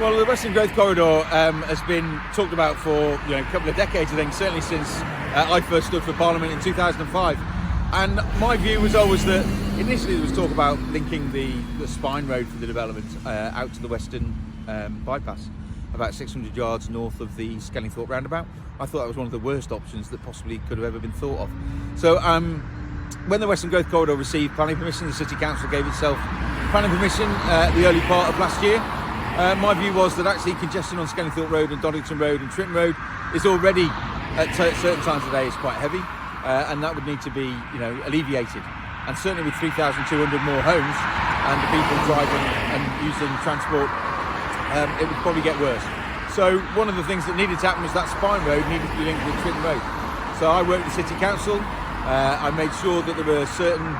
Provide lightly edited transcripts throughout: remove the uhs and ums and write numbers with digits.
Well, the Western Growth Corridor has been talked about for a couple of decades, I think, certainly since I first stood for Parliament in 2005. And my view was always that initially there was talk about linking the spine road for the development out to the Western bypass, about 600 yards north of the Skellingthorpe roundabout. I thought that was one of the worst options that possibly could have ever been thought of. So when the Western Growth Corridor received planning permission, the City Council gave itself planning permission the early part of last year. My view was that actually congestion on Skellingthorpe Road and Donington Road and Tritton Road is already at certain times of the day is quite heavy, and that would need to be alleviated. And certainly with 3,200 more homes and the people driving and using transport, it would probably get worse. So one of the things that needed to happen was that spine road needed to be linked with Tritton Road. So I worked with the City Council. I made sure that there were certain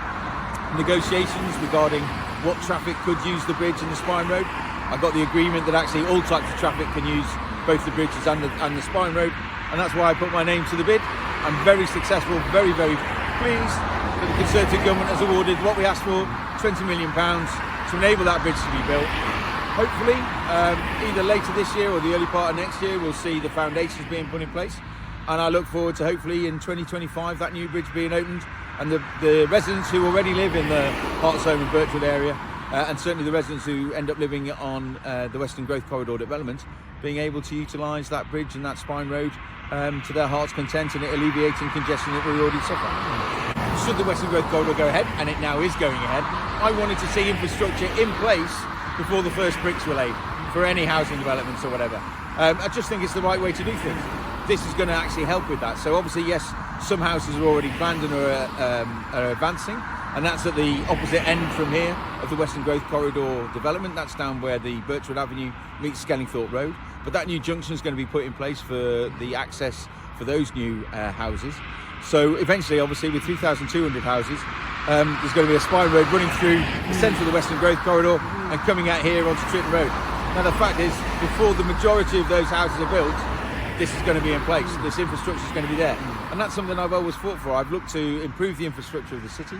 negotiations regarding what traffic could use the bridge and the spine road. I got the agreement that actually all types of traffic can use both the bridges and the spine road, and that's why I put my name to the bid. I'm very successful, very, very pleased that the Conservative government has awarded what we asked for, £20 million to enable that bridge to be built. Hopefully, either later this year or the early part of next year, we'll see the foundations being put in place. And I look forward to hopefully in 2025 that new bridge being opened, and the residents who already live in the Hartsholme and Birchwood area, and certainly the residents who end up living on the Western Growth Corridor development, being able to utilise that bridge and that spine road to their heart's content, and it alleviating congestion that we already suffer. Should the Western Growth Corridor go ahead, and it now is going ahead, I wanted to see infrastructure in place before the first bricks were laid for any housing developments or whatever. I just think it's the right way to do things. This is going to actually help with that. So obviously, yes, some houses are already planned and are advancing, and that's at the opposite end from here of the Western Growth Corridor development. That's down where the Birchwood Avenue meets Skellingthorpe Road. But that new junction is going to be put in place for the access for those new houses. So eventually, obviously, with 3,200 houses, there's going to be a spine road running through the centre of the Western Growth Corridor and coming out here onto Tritton Road. Now, the fact is, before the majority of those houses are built, this is going to be in place. This infrastructure is going to be there. And that's something I've always fought for. I've looked to improve the infrastructure of the city.